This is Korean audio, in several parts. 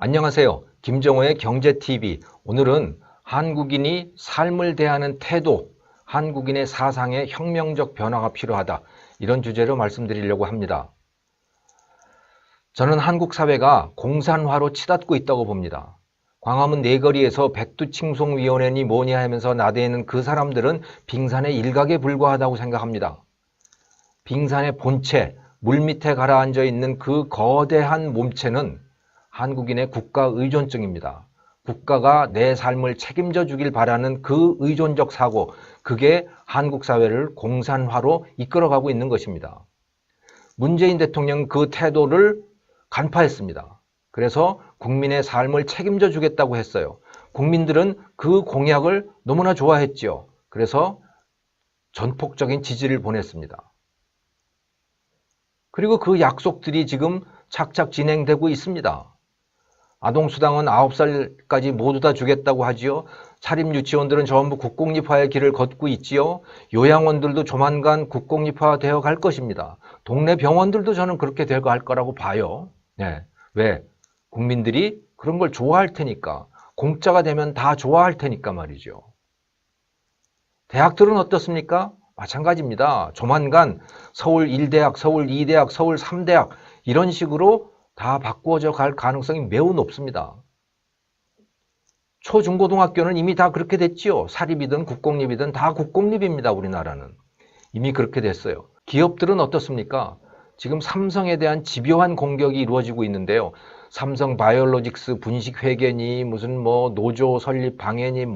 안녕하세요. 김정호의 경제TV. 오늘은 한국인이 삶을 대하는 태도, 한국인의 사상에 혁명적 변화가 필요하다. 이런 주제로 말씀드리려고 합니다. 저는 한국 사회가 공산화로 치닫고 있다고 봅니다. 광화문 네거리에서 백두칭송위원회니 뭐니 하면서 나대는 그 사람들은 빙산의 일각에 불과하다고 생각합니다. 빙산의 본체, 물밑에 가라앉아 있는 그 거대한 몸체는 한국인의 국가 의존증입니다. 국가가 내 삶을 책임져 주길 바라는 그 의존적 사고, 그게 한국 사회를 공산화로 이끌어가고 있는 것입니다. 문재인 대통령 그 태도를 간파했습니다. 그래서 국민의 삶을 책임져 주겠다고 했어요. 국민들은 그 공약을 너무나 좋아했죠. 그래서 전폭적인 지지를 보냈습니다. 그리고 그 약속들이 지금 착착 진행되고 있습니다. 아동수당은 9살까지 모두 다 주겠다고 하지요. 사립유치원들은 전부 국공립화의 길을 걷고 있지요. 요양원들도 조만간 국공립화 되어 갈 것입니다. 동네 병원들도 저는 그렇게 되어 갈 거라고 봐요. 네. 왜? 국민들이 그런 걸 좋아할 테니까. 공짜가 되면 다 좋아할 테니까 말이죠. 대학들은 어떻습니까? 마찬가지입니다. 조만간 서울 1대학, 서울 2대학, 서울 3대학 이런 식으로 다 바꾸어져 갈 가능성이 매우 높습니다. 초중고등학교는 이미 다 그렇게 됐지요. 사립이든 국공립이든 다 국공립입니다. 우리나라는. 이미 그렇게 됐어요. 기업들은 어떻습니까? 지금 삼성에 대한 집요한 공격이 이루어지고 있는데요. 삼성 바이오로직스 분식회계니 무슨 노조 설립 방해니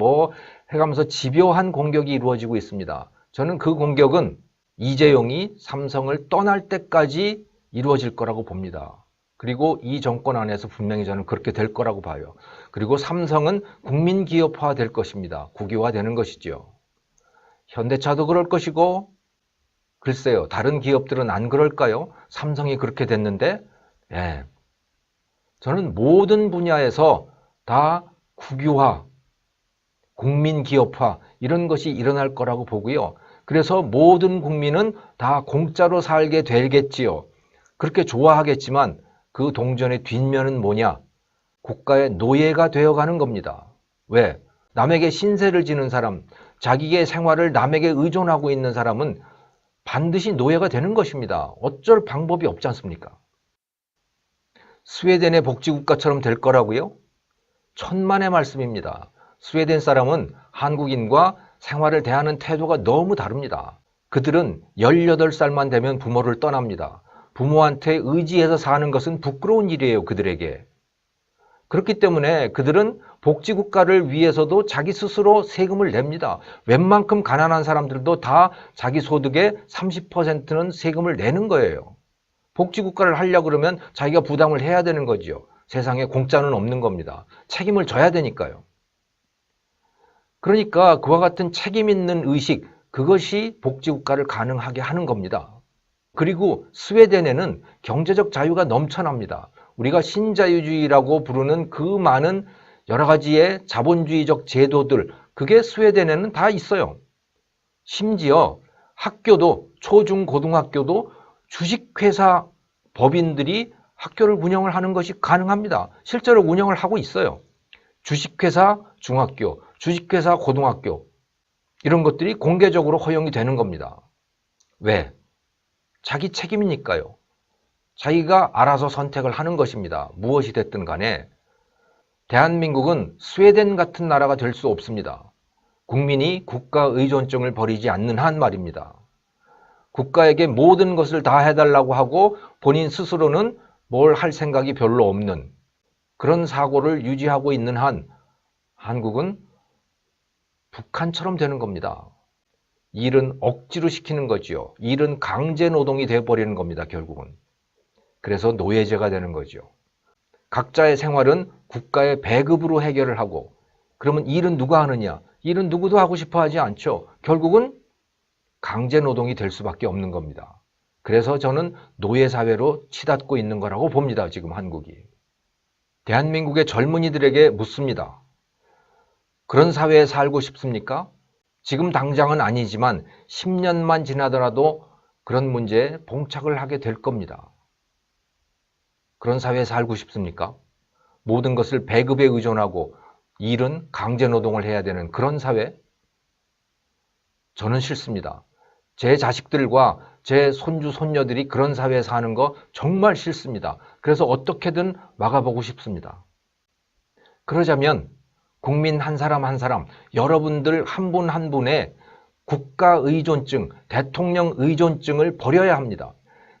해가면서 집요한 공격이 이루어지고 있습니다. 저는 그 공격은 이재용이 삼성을 떠날 때까지 이루어질 거라고 봅니다. 그리고 이 정권 안에서 분명히 저는 그렇게 될 거라고 봐요. 그리고 삼성은 국민기업화 될 것입니다. 국유화 되는 것이죠. 현대차도 그럴 것이고 글쎄요. 다른 기업들은 안 그럴까요? 삼성이 그렇게 됐는데 저는 모든 분야에서 다 국유화, 국민기업화 이런 것이 일어날 거라고 보고요. 그래서 모든 국민은 다 공짜로 살게 되겠지요. 그렇게 좋아하겠지만 그 동전의 뒷면은 뭐냐? 국가의 노예가 되어가는 겁니다. 왜? 남에게 신세를 지는 사람, 자기의 생활을 남에게 의존하고 있는 사람은 반드시 노예가 되는 것입니다. 어쩔 방법이 없지 않습니까? 스웨덴의 복지국가처럼 될 거라고요? 천만의 말씀입니다. 스웨덴 사람은 한국인과 생활을 대하는 태도가 너무 다릅니다. 그들은 18살만 되면 부모를 떠납니다. 부모한테 의지해서 사는 것은 부끄러운 일이에요, 그들에게. 그렇기 때문에 그들은 복지국가를 위해서도 자기 스스로 세금을 냅니다. 웬만큼 가난한 사람들도 다 자기 소득의 30%는 세금을 내는 거예요. 복지국가를 하려고 그러면 자기가 부담을 해야 되는 거죠. 세상에 공짜는 없는 겁니다. 책임을 져야 되니까요. 그러니까 그와 같은 책임 있는 의식, 그것이 복지국가를 가능하게 하는 겁니다. 그리고 스웨덴에는 경제적 자유가 넘쳐납니다. 우리가 신자유주의라고 부르는 그 많은 여러 가지의 자본주의적 제도들, 그게 스웨덴에는 다 있어요. 심지어 학교도, 초중 고등학교도 주식회사 법인들이 학교를 운영을 하는 것이 가능합니다. 실제로 운영을 하고 있어요. 주식회사 중학교, 주식회사 고등학교 이런 것들이 공개적으로 허용이 되는 겁니다. 왜? 자기 책임이니까요. 자기가 알아서 선택을 하는 것입니다. 무엇이 됐든 간에 대한민국은 스웨덴 같은 나라가 될 수 없습니다. 국민이 국가 의존증을 버리지 않는 한 말입니다. 국가에게 모든 것을 다 해달라고 하고 본인 스스로는 뭘 할 생각이 별로 없는 그런 사고를 유지하고 있는 한 한국은 북한처럼 되는 겁니다. 일은 억지로 시키는 거지요. 일은 강제 노동이 되어버리는 겁니다. 결국은. 그래서 노예제가 되는 거죠. 각자의 생활은 국가의 배급으로 해결을 하고 그러면 일은 누가 하느냐? 일은 누구도 하고 싶어 하지 않죠. 결국은 강제 노동이 될 수밖에 없는 겁니다. 그래서 저는 노예사회로 치닫고 있는 거라고 봅니다. 지금 한국이. 대한민국의 젊은이들에게 묻습니다. 그런 사회에 살고 싶습니까? 지금 당장은 아니지만 10년만 지나더라도 그런 문제에 봉착을 하게 될 겁니다. 그런 사회에 살고 싶습니까? 모든 것을 배급에 의존하고 일은 강제노동을 해야 되는 그런 사회? 저는 싫습니다. 제 자식들과 제 손주, 손녀들이 그런 사회에 사는 거 정말 싫습니다. 그래서 어떻게든 막아보고 싶습니다. 그러자면 국민 한 사람 한 사람, 여러분들 한 분 한 분의 국가 의존증, 대통령 의존증을 버려야 합니다.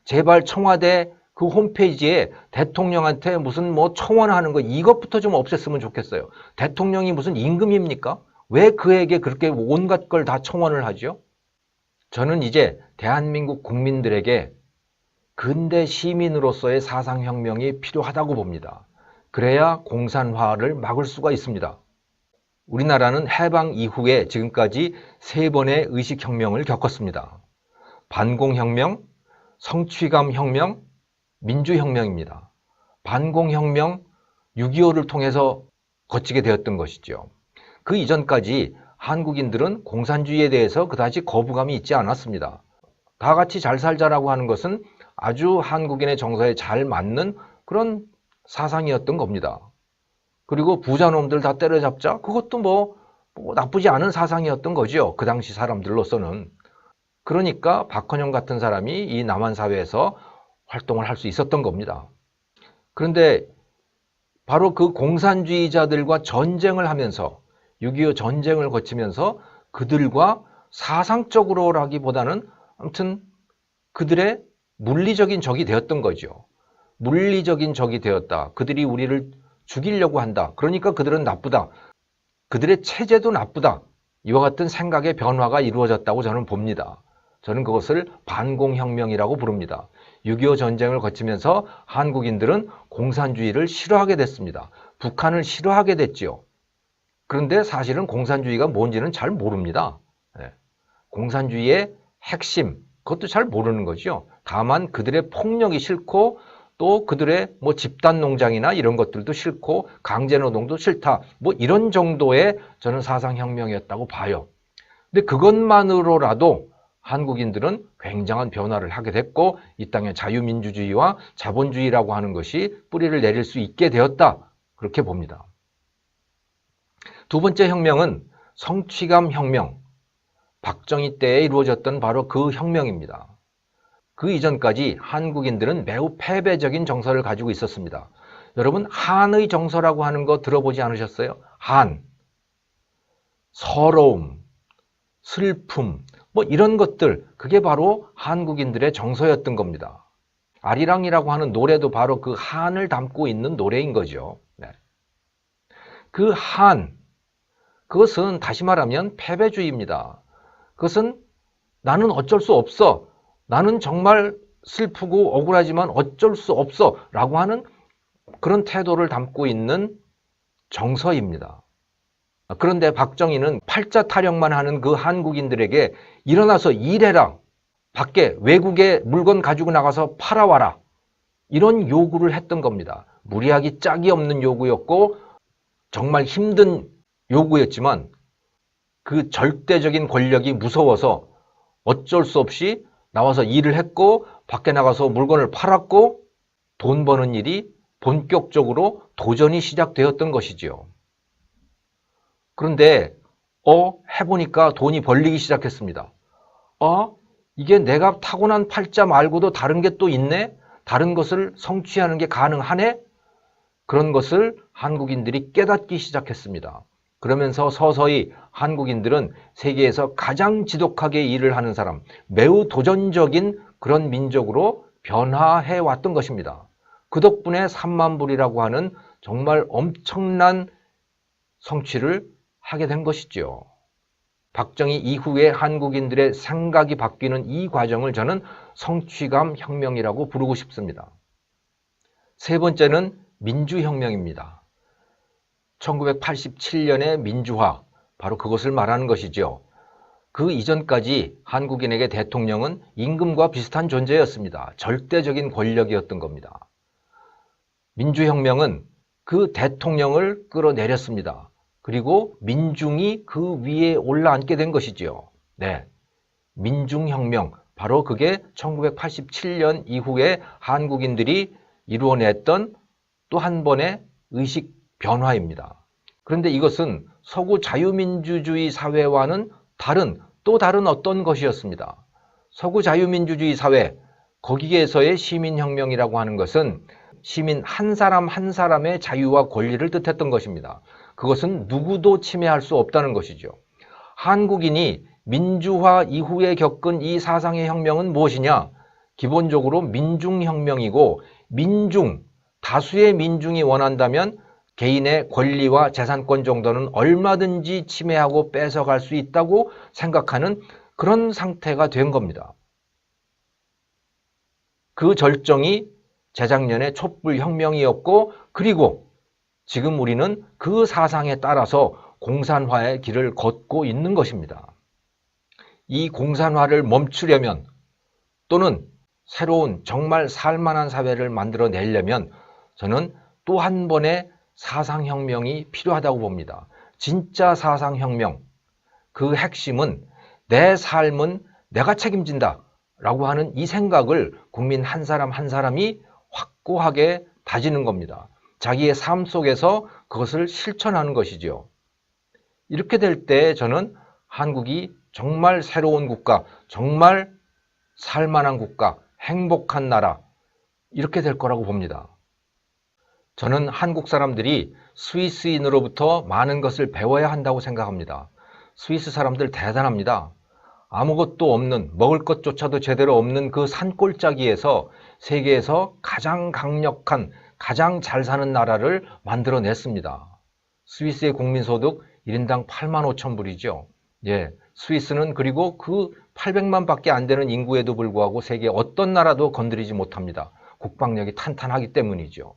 제발 청와대 그 홈페이지에 대통령한테 무슨 뭐 청원하는 거 이것부터 좀 없앴으면 좋겠어요. 대통령이 무슨 임금입니까? 왜 그에게 그렇게 온갖 걸 다 청원을 하죠? 저는 이제 대한민국 국민들에게 근대 시민으로서의 사상혁명이 필요하다고 봅니다. 그래야 공산화를 막을 수가 있습니다. 우리나라는 해방 이후에 지금까지 3번의 의식혁명을 겪었습니다. 반공혁명, 성취감혁명, 민주혁명입니다. 반공혁명 6.25를 통해서 거치게 되었던 것이죠. 그 이전까지 한국인들은 공산주의에 대해서 그다지 거부감이 있지 않았습니다. 다 같이 잘 살자라고 하는 것은 아주 한국인의 정서에 잘 맞는 그런 사상이었던 겁니다. 그리고 부자놈들 다 때려잡자? 그것도 뭐 나쁘지 않은 사상이었던 거죠. 그 당시 사람들로서는. 그러니까 박헌영 같은 사람이 이 남한 사회에서 활동을 할 수 있었던 겁니다. 그런데 바로 그 공산주의자들과 전쟁을 하면서 6.25 전쟁을 거치면서 그들과 사상적으로라기보다는 아무튼 그들의 물리적인 적이 되었던 거죠. 물리적인 적이 되었다. 그들이 우리를 죽이려고 한다. 그러니까 그들은 나쁘다. 그들의 체제도 나쁘다. 이와 같은 생각의 변화가 이루어졌다고 저는 봅니다. 저는 그것을 반공혁명이라고 부릅니다. 6.25 전쟁을 거치면서 한국인들은 공산주의를 싫어하게 됐습니다. 북한을 싫어하게 됐지요. 그런데 사실은 공산주의가 뭔지는 잘 모릅니다. 공산주의의 핵심, 그것도 잘 모르는 거죠. 다만 그들의 폭력이 싫고 또 그들의 뭐 집단 농장이나 이런 것들도 싫고 강제노동도 싫다. 뭐 이런 정도의 저는 사상혁명이었다고 봐요. 근데 그것만으로라도 한국인들은 굉장한 변화를 하게 됐고 이 땅에 자유민주주의와 자본주의라고 하는 것이 뿌리를 내릴 수 있게 되었다. 그렇게 봅니다. 두 번째 혁명은 성취감 혁명, 박정희 때에 이루어졌던 바로 그 혁명입니다. 그 이전까지 한국인들은 매우 패배적인 정서를 가지고 있었습니다. 여러분 한의 정서라고 하는 거 들어보지 않으셨어요? 한, 서러움, 슬픔, 뭐 이런 것들, 그게 바로 한국인들의 정서였던 겁니다. 아리랑이라고 하는 노래도 바로 그 한을 담고 있는 노래인 거죠. 그 한, 그것은 다시 말하면 패배주의입니다. 그것은 나는 어쩔 수 없어. 나는 정말 슬프고 억울하지만 어쩔 수 없어 라고 하는 그런 태도를 담고 있는 정서입니다. 그런데 박정희는 팔자 타령만 하는 그 한국인들에게 일어나서 일해라. 밖에 외국에 물건 가지고 나가서 팔아와라. 이런 요구를 했던 겁니다. 무리하기 짝이 없는 요구였고 정말 힘든 요구였지만 그 절대적인 권력이 무서워서 어쩔 수 없이 나와서 일을 했고 밖에 나가서 물건을 팔았고 돈 버는 일이 본격적으로 도전이 시작되었던 것이지요. 그런데 해보니까 돈이 벌리기 시작했습니다. 이게 내가 타고난 팔자 말고도 다른 게 또 있네? 다른 것을 성취하는 게 가능하네? 그런 것을 한국인들이 깨닫기 시작했습니다. 그러면서 서서히 한국인들은 세계에서 가장 지독하게 일을 하는 사람, 매우 도전적인 그런 민족으로 변화해 왔던 것입니다. 그 덕분에 3만 불이라고 하는 정말 엄청난 성취를 하게 된 것이죠. 박정희 이후에 한국인들의 생각이 바뀌는 이 과정을 저는 성취감 혁명이라고 부르고 싶습니다. 세 번째는 민주혁명입니다. 1987년의 민주화, 바로 그것을 말하는 것이죠. 그 이전까지 한국인에게 대통령은 임금과 비슷한 존재였습니다. 절대적인 권력이었던 겁니다. 민주혁명은 그 대통령을 끌어내렸습니다. 그리고 민중이 그 위에 올라앉게 된 것이죠. 민중혁명, 바로 그게 1987년 이후에 한국인들이 이루어냈던 또 한 번의 의식 변화입니다. 그런데 이것은 서구 자유민주주의 사회와는 또 다른 어떤 것이었습니다. 서구 자유민주주의 사회, 거기에서의 시민혁명이라고 하는 것은 시민 한 사람 한 사람의 자유와 권리를 뜻했던 것입니다. 그것은 누구도 침해할 수 없다는 것이죠. 한국인이 민주화 이후에 겪은 이 사상의 혁명은 무엇이냐? 기본적으로 민중혁명이고, 다수의 민중이 원한다면 개인의 권리와 재산권 정도는 얼마든지 침해하고 뺏어갈 수 있다고 생각하는 그런 상태가 된 겁니다. 그 절정이 재작년의 촛불혁명이었고, 그리고 지금 우리는 그 사상에 따라서 공산화의 길을 걷고 있는 것입니다. 이 공산화를 멈추려면, 또는 새로운 정말 살만한 사회를 만들어내려면 저는 또 한 번의 사상혁명이 필요하다고 봅니다. 진짜 사상혁명, 그 핵심은 내 삶은 내가 책임진다 라고 하는 이 생각을 국민 한 사람 한 사람이 확고하게 다지는 겁니다. 자기의 삶 속에서 그것을 실천하는 것이죠. 이렇게 될 때 저는 한국이 정말 새로운 국가, 정말 살만한 국가, 행복한 나라, 이렇게 될 거라고 봅니다. 저는 한국 사람들이 스위스인으로부터 많은 것을 배워야 한다고 생각합니다. 스위스 사람들 대단합니다. 아무것도 없는, 먹을 것조차도 제대로 없는 그 산골짜기에서 세계에서 가장 강력한, 가장 잘 사는 나라를 만들어냈습니다. 스위스의 국민소득 1인당 85,000불이죠. 예, 스위스는 그리고 그 800만 밖에 안 되는 인구에도 불구하고 세계 어떤 나라도 건드리지 못합니다. 국방력이 탄탄하기 때문이죠.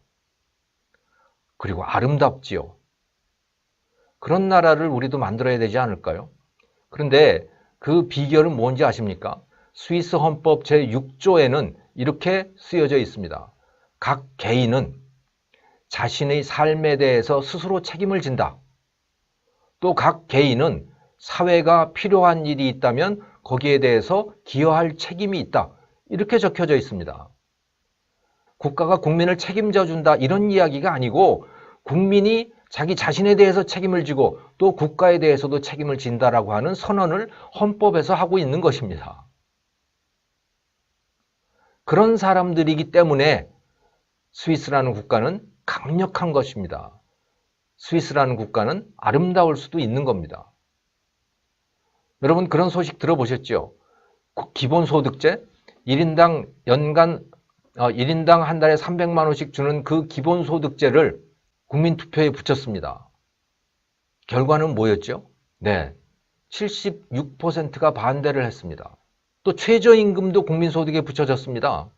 그리고 아름답지요. 그런 나라를 우리도 만들어야 되지 않을까요? 그런데 그 비결은 뭔지 아십니까? 스위스 헌법 제6조에는 이렇게 쓰여져 있습니다. 각 개인은 자신의 삶에 대해서 스스로 책임을 진다. 또 각 개인은 사회가 필요한 일이 있다면 거기에 대해서 기여할 책임이 있다. 이렇게 적혀져 있습니다. 국가가 국민을 책임져 준다 이런 이야기가 아니고 국민이 자기 자신에 대해서 책임을 지고 또 국가에 대해서도 책임을 진다라고 하는 선언을 헌법에서 하고 있는 것입니다. 그런 사람들이기 때문에 스위스라는 국가는 강력한 것입니다. 스위스라는 국가는 아름다울 수도 있는 겁니다. 여러분 그런 소식 들어보셨죠? 기본소득제 1인당 한 달에 300만 원씩 주는 그 기본소득제를 국민투표에 붙였습니다. 결과는 뭐였죠? 네, 76%가 반대를 했습니다. 또 최저임금도 국민소득에 붙여졌습니다.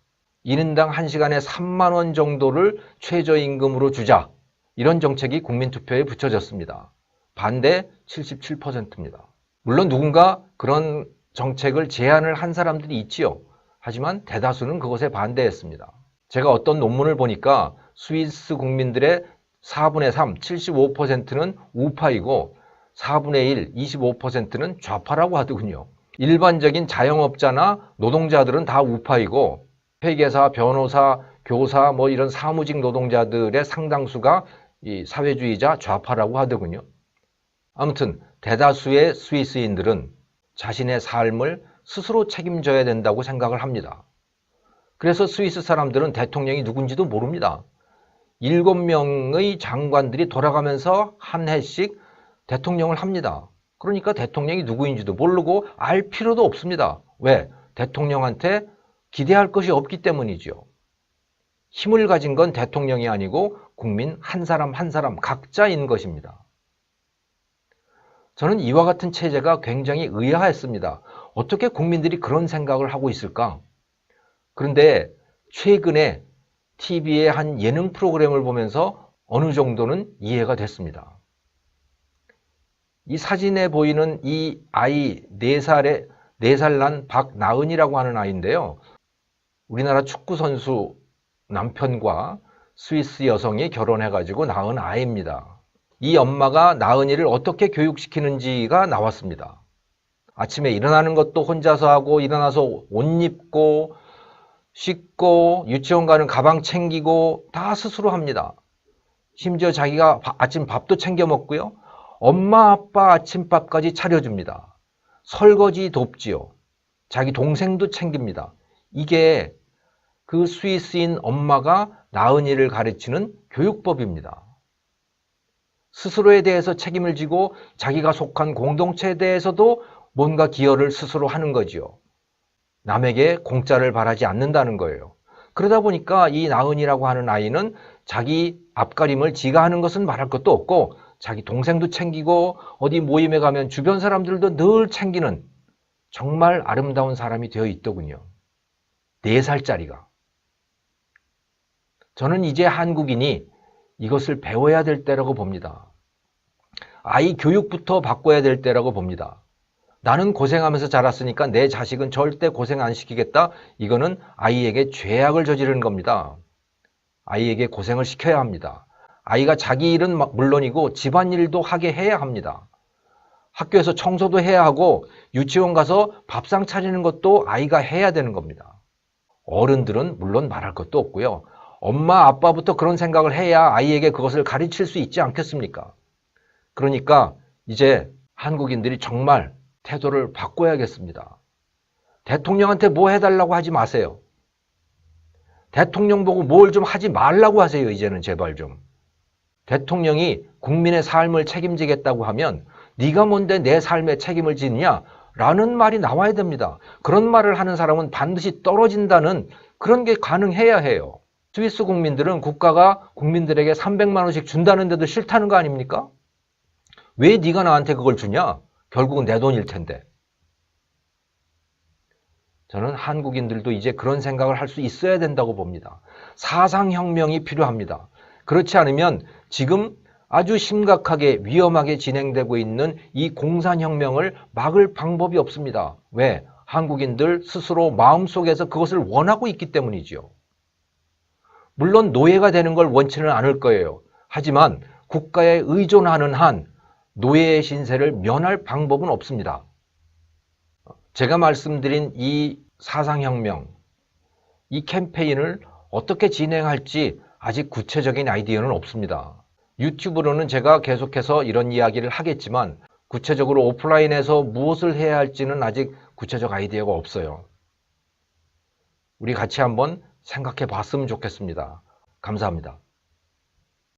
1인당 1시간에 3만 원 정도를 최저임금으로 주자. 이런 정책이 국민투표에 붙여졌습니다. 반대 77%입니다. 물론 누군가 그런 정책을 제안을 한 사람들이 있지요. 하지만 대다수는 그것에 반대했습니다. 제가 어떤 논문을 보니까 스위스 국민들의 4분의 3, 75%는 우파이고 4분의 1, 25%는 좌파라고 하더군요. 일반적인 자영업자나 노동자들은 다 우파이고 회계사, 변호사, 교사 뭐 이런 사무직 노동자들의 상당수가 이 사회주의자 좌파라고 하더군요. 아무튼 대다수의 스위스인들은 자신의 삶을 스스로 책임져야 된다고 생각을 합니다. 그래서 스위스 사람들은 대통령이 누군지도 모릅니다. 7명의 장관들이 돌아가면서 한 해씩 대통령을 합니다. 그러니까 대통령이 누구인지도 모르고 알 필요도 없습니다. 왜? 대통령한테 기대할 것이 없기 때문이죠. 힘을 가진 건 대통령이 아니고 국민 한 사람 한 사람 각자인 것입니다. 저는 이와 같은 체제가 굉장히 의아했습니다. 어떻게 국민들이 그런 생각을 하고 있을까? 그런데 최근에 TV의 한 예능 프로그램을 보면서 어느 정도는 이해가 됐습니다. 이 사진에 보이는 이 아이 4살 난 박나은이라고 하는 아이인데요. 우리나라 축구선수 남편과 스위스 여성이 결혼해가지고 낳은 아이입니다. 이 엄마가 나은이를 어떻게 교육시키는지가 나왔습니다. 아침에 일어나는 것도 혼자서 하고 일어나서 옷 입고 씻고 유치원 가는 가방 챙기고 다 스스로 합니다. 심지어 자기가 아침 밥도 챙겨 먹고요. 엄마 아빠 아침밥까지 차려줍니다. 설거지 돕지요. 자기 동생도 챙깁니다. 이게 그 스위스인 엄마가 나은이를 가르치는 교육법입니다. 스스로에 대해서 책임을 지고 자기가 속한 공동체에 대해서도 뭔가 기여를 스스로 하는 거지요. 남에게 공짜를 바라지 않는다는 거예요. 그러다 보니까 이 나은이라고 하는 아이는 자기 앞가림을 지가 하는 것은 말할 것도 없고 자기 동생도 챙기고 어디 모임에 가면 주변 사람들도 늘 챙기는 정말 아름다운 사람이 되어 있더군요. 4살짜리가. 저는 이제 한국인이 이것을 배워야 될 때라고 봅니다. 아이 교육부터 바꿔야 될 때라고 봅니다. 나는 고생하면서 자랐으니까 내 자식은 절대 고생 안 시키겠다. 이거는 아이에게 죄악을 저지르는 겁니다. 아이에게 고생을 시켜야 합니다. 아이가 자기 일은 물론이고 집안일도 하게 해야 합니다. 학교에서 청소도 해야 하고 유치원 가서 밥상 차리는 것도 아이가 해야 되는 겁니다. 어른들은 물론 말할 것도 없고요. 엄마 아빠부터 그런 생각을 해야 아이에게 그것을 가르칠 수 있지 않겠습니까? 그러니까 이제 한국인들이 정말 태도를 바꿔야겠습니다. 대통령한테 뭐 해달라고 하지 마세요. 대통령 보고 뭘 좀 하지 말라고 하세요. 이제는 제발 좀. 대통령이 국민의 삶을 책임지겠다고 하면 네가 뭔데 내 삶에 책임을 지느냐? 라는 말이 나와야 됩니다. 그런 말을 하는 사람은 반드시 떨어진다는 그런 게 가능해야 해요. 스위스 국민들은 국가가 국민들에게 300만 원씩 준다는데도 싫다는 거 아닙니까? 왜 네가 나한테 그걸 주냐? 결국은 내 돈일 텐데. 저는 한국인들도 이제 그런 생각을 할 수 있어야 된다고 봅니다. 사상혁명이 필요합니다. 그렇지 않으면 지금 아주 심각하게 위험하게 진행되고 있는 이 공산혁명을 막을 방법이 없습니다. 왜? 한국인들 스스로 마음속에서 그것을 원하고 있기 때문이죠. 물론 노예가 되는 걸 원치는 않을 거예요. 하지만 국가에 의존하는 한 노예의 신세를 면할 방법은 없습니다. 제가 말씀드린 이 사상혁명, 이 캠페인을 어떻게 진행할지 아직 구체적인 아이디어는 없습니다. 유튜브로는 제가 계속해서 이런 이야기를 하겠지만 구체적으로 오프라인에서 무엇을 해야 할지는 아직 구체적 아이디어가 없어요. 우리 같이 한번 생각해 봤으면 좋겠습니다. 감사합니다.